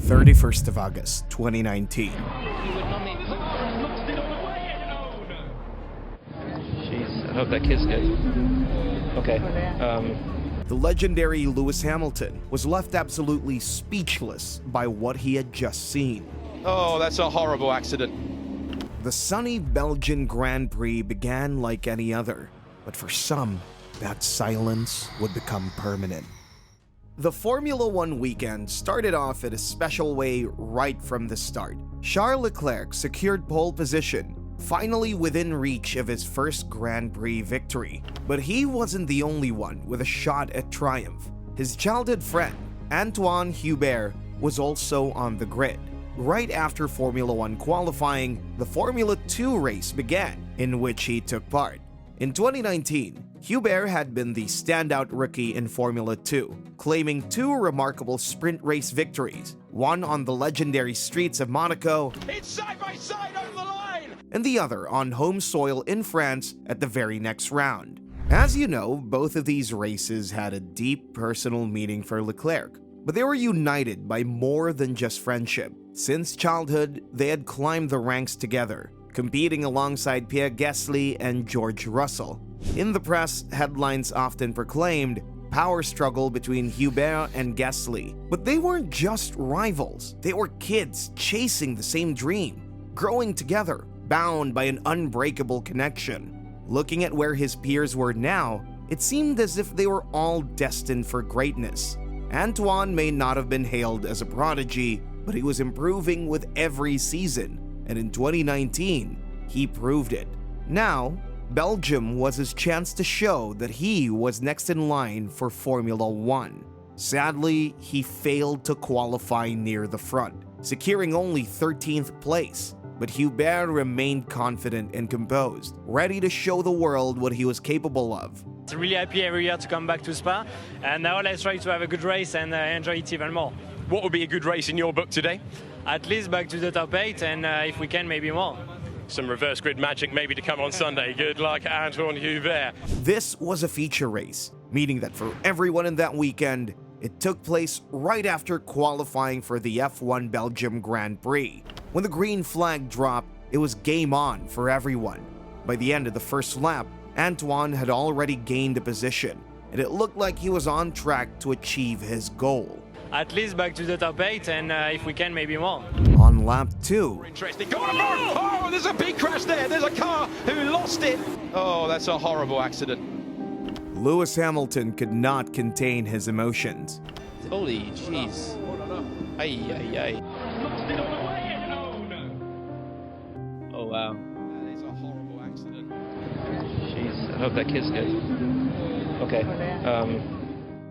31st of August, 2019. Jeez, I hope that kid's good. Okay. The legendary Lewis Hamilton was left absolutely speechless by what he had just seen. Oh, that's a horrible accident. The sunny Belgian Grand Prix began like any other, but for some, that silence would become permanent. The Formula One weekend started off in a special way right from the start. Charles Leclerc secured pole position, finally within reach of his first Grand Prix victory. But he wasn't the only one with a shot at triumph. His childhood friend, Antoine Hubert, was also on the grid. Right after Formula One qualifying, the Formula 2 race began, in which he took part. In 2019, Hubert had been the standout rookie in Formula 2, claiming two remarkable sprint race victories, one on the legendary streets of Monaco, It's side by side over the line! and the other on home soil in France at the very next round. As you know, both of these races had a deep personal meaning for Leclerc, but they were united by more than just friendship. Since childhood, they had climbed the ranks together, competing alongside Pierre Gasly and George Russell. In the press, headlines often proclaimed power struggle between Hubert and Gasly. But they weren't just rivals, they were kids chasing the same dream, growing together, bound by an unbreakable connection. Looking at where his peers were now, it seemed as if they were all destined for greatness. Antoine may not have been hailed as a prodigy, but he was improving with every season, and in 2019, he proved it. Now, Belgium was his chance to show that he was next in line for Formula One. Sadly, he failed to qualify near the front, securing only 13th place. But Hubert remained confident and composed, ready to show the world what he was capable of. Really happy every year to come back to Spa, and now let's try to have a good race and enjoy it even more. What would be a good race in your book today? At least back to the top 8, and if we can, maybe more. Some reverse grid magic maybe to come on Sunday. Good luck, Antoine Hubert. This was a feature race, meaning that for everyone in that weekend, it took place right after qualifying for the F1 Belgium Grand Prix. When the green flag dropped, it was game on for everyone. By the end of the first lap, Antoine had already gained a position, and it looked like he was on track to achieve his goal. At least back to the top 8, and if we can, maybe more. On lap 2, Interesting. Go on, oh, there's a big crash there. There's a car who lost it. Oh, that's a horrible accident. Lewis Hamilton could not contain his emotions. Holy jeez. Ay, ay, ay. Oh, wow. That is a horrible accident. Jeez, I hope that kid's good. Okay.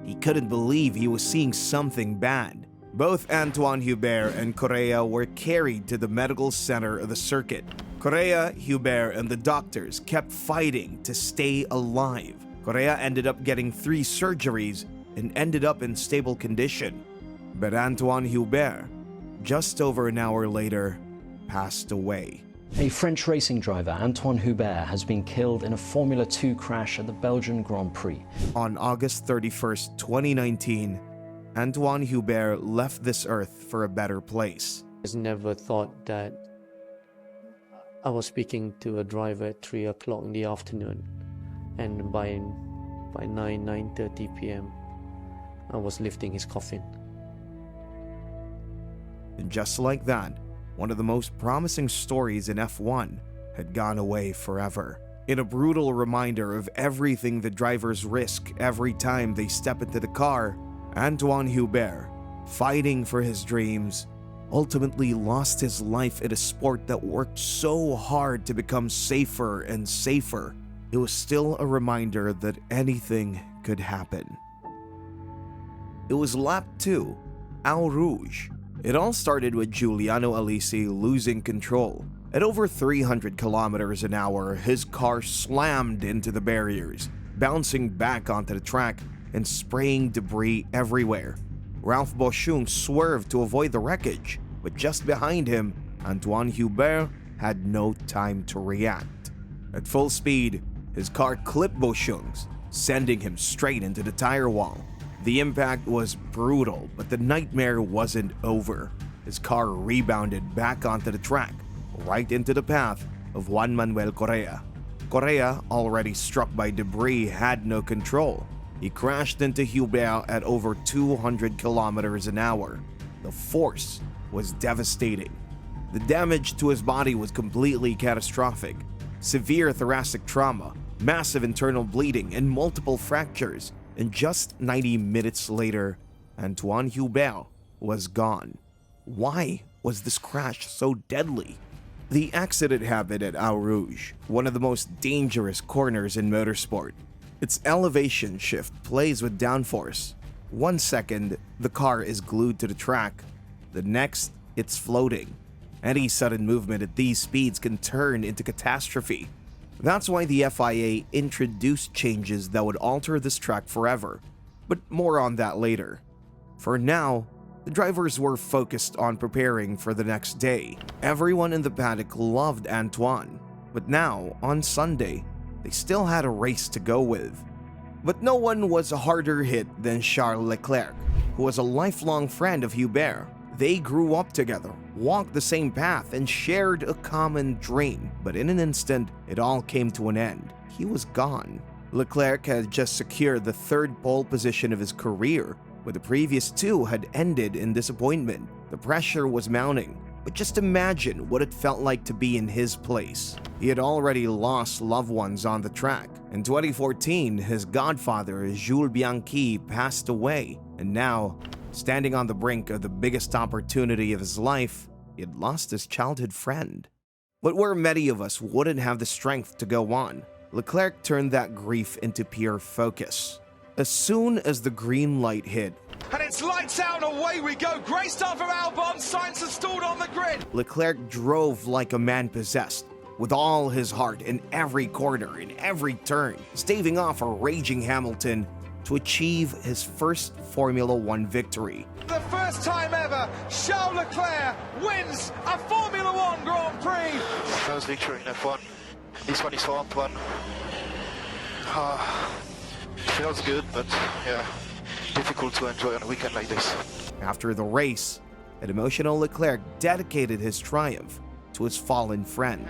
He couldn't believe he was seeing something bad. Both Anthoine Hubert and Correa were carried to the medical center of the circuit. Correa, Hubert, and the doctors kept fighting to stay alive. Correa ended up getting 3 surgeries and ended up in stable condition. But Antoine Hubert, just over an hour later, passed away. A French racing driver, Antoine Hubert, has been killed in a Formula 2 crash at the Belgian Grand Prix. On August 31st, 2019, Antoine Hubert left this earth for a better place. I never thought that I was speaking to a driver at 3 o'clock in the afternoon, and by 9:30 p.m. I was lifting his coffin. And just like that, one of the most promising stories in F1 had gone away forever. In a brutal reminder of everything the drivers risk every time they step into the car, Antoine Hubert, fighting for his dreams, ultimately lost his life in a sport that worked so hard to become safer and safer. It was still a reminder that anything could happen. It was lap 2, Eau Rouge. It all started with Giuliano Alesi losing control. At over 300 kilometers an hour, his car slammed into the barriers, bouncing back onto the track and spraying debris everywhere. Ralph Boschung swerved to avoid the wreckage, but just behind him, Antoine Hubert had no time to react. At full speed, his car clipped Boschung's, sending him straight into the tire wall. The impact was brutal, but the nightmare wasn't over. his car rebounded back onto the track, right into the path of Juan Manuel Correa. Correa, already struck by debris, had no control. He crashed into Hubert at over 200 kilometers an hour. The force was devastating. The damage to his body was completely catastrophic. Severe thoracic trauma, massive internal bleeding, and multiple fractures. And just 90 minutes later, Antoine Hubert was gone. Why was this crash so deadly? The accident happened at Eau Rouge, one of the most dangerous corners in motorsport. Its elevation shift plays with downforce. 1 second, the car is glued to the track. The next, it's floating. Any sudden movement at these speeds can turn into catastrophe. That's why the FIA introduced changes that would alter this track forever. But more on that later. For now, the drivers were focused on preparing for the next day. Everyone in the paddock loved Antoine, but now, on Sunday, they still had a race to go with. But no one was harder hit than Charles Leclerc, who was a lifelong friend of Hubert. They grew up together, walked the same path, and shared a common dream. But in an instant, it all came to an end. He was gone. Leclerc had just secured the third pole position of his career, but the previous two had ended in disappointment. The pressure was mounting, but just imagine what it felt like to be in his place. He had already lost loved ones on the track. In 2014, his godfather, Jules Bianchi, passed away, and now, standing on the brink of the biggest opportunity of his life, he had lost his childhood friend. But where many of us wouldn't have the strength to go on, Leclerc turned that grief into pure focus. As soon as the green light hit, And it's lights out and away we go. Great start from Albon. Sainz installed on the grid. Leclerc drove like a man possessed, with all his heart in every corner, in every turn, staving off a raging Hamilton to achieve his first Formula One victory. The first time ever, Charles Leclerc wins a Formula One Grand Prix. First victory in F1. This one is for Antoine. Feels good, but yeah, difficult to enjoy on a weekend like this. After the race, an emotional Leclerc dedicated his triumph to his fallen friend.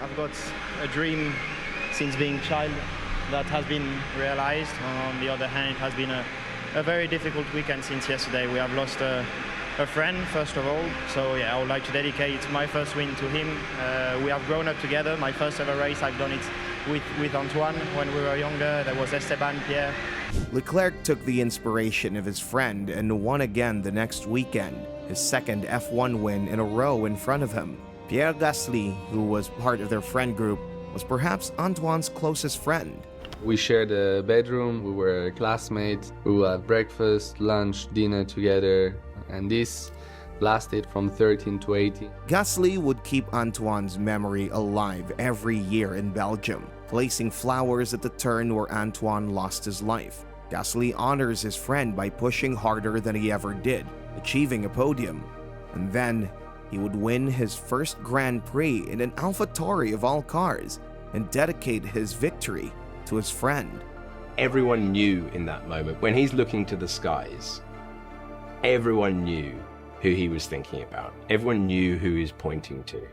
I've got a dream since being a child that has been realized. On the other hand, it has been a very difficult weekend since yesterday. We have lost a friend, first of all. So yeah, I would like to dedicate my first win to him. We have grown up together. My first ever race, I've done it with Antoine when we were younger. There was Esteban, Pierre. Leclerc took the inspiration of his friend and won again the next weekend, his second F1 win in a row in front of him. Pierre Gasly, who was part of their friend group, was perhaps Antoine's closest friend. We shared a bedroom, we were classmates, we would have breakfast, lunch, dinner together, and this lasted from 13 to 18. Gasly would keep Antoine's memory alive every year in Belgium, placing flowers at the turn where Antoine lost his life. Gasly honors his friend by pushing harder than he ever did, achieving a podium. And then, he would win his first Grand Prix in an AlphaTauri of all cars and dedicate his victory to his friend. Everyone knew in that moment, when he's looking to the skies, everyone knew who he was thinking about. Everyone knew who he was pointing to.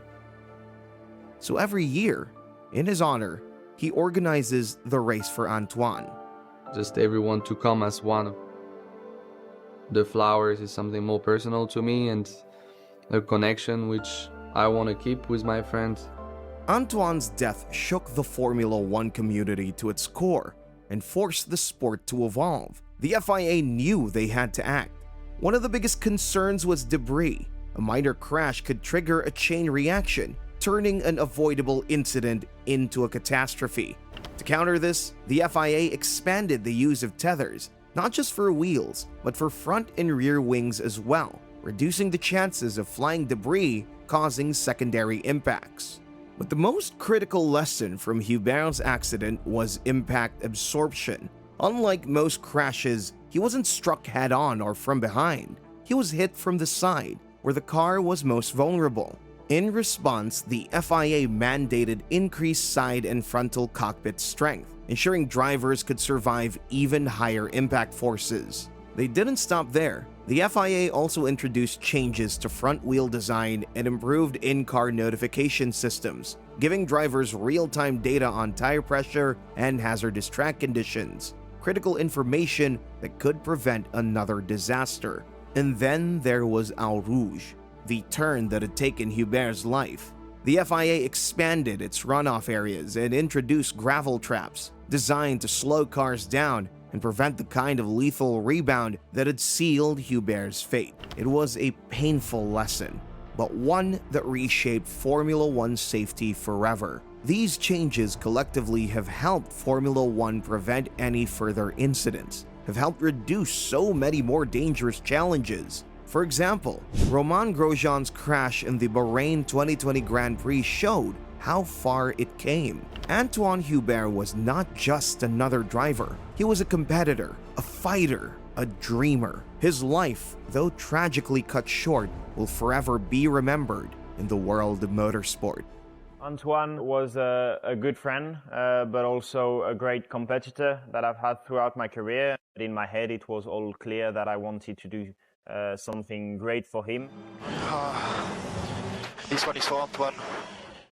So every year, in his honor, he organizes the race for Antoine. Just everyone to come as one. The flowers is something more personal to me and a connection which I want to keep with my friends. Antoine's death shook the Formula One community to its core and forced the sport to evolve. The FIA knew they had to act. One of the biggest concerns was debris. A minor crash could trigger a chain reaction, turning an avoidable incident into a catastrophe. To counter this, the FIA expanded the use of tethers, not just for wheels, but for front and rear wings as well, reducing the chances of flying debris causing secondary impacts. But the most critical lesson from Hubert's accident was impact absorption. Unlike most crashes, he wasn't struck head-on or from behind. He was hit from the side, where the car was most vulnerable. In response, the FIA mandated increased side and frontal cockpit strength, ensuring drivers could survive even higher impact forces. They didn't stop there. The FIA also introduced changes to front-wheel design and improved in-car notification systems, giving drivers real-time data on tire pressure and hazardous track conditions, critical information that could prevent another disaster. And then there was Eau Rouge, the turn that had taken Hubert's life. The FIA expanded its runoff areas and introduced gravel traps, designed to slow cars down and prevent the kind of lethal rebound that had sealed Hubert's fate. It was a painful lesson, but one that reshaped Formula One safety forever. These changes collectively have helped Formula One prevent any further incidents, have helped reduce so many more dangerous challenges. For example, Romain Grosjean's crash in the Bahrain 2020 Grand Prix showed how far it came. Antoine Hubert was not just another driver. He was a competitor, a fighter, a dreamer. His life, though tragically cut short, will forever be remembered in the world of motorsport. Antoine was a good friend, but also a great competitor that I've had throughout my career. In my head, it was all clear that I wanted to do something great for him. This one is for Antoine.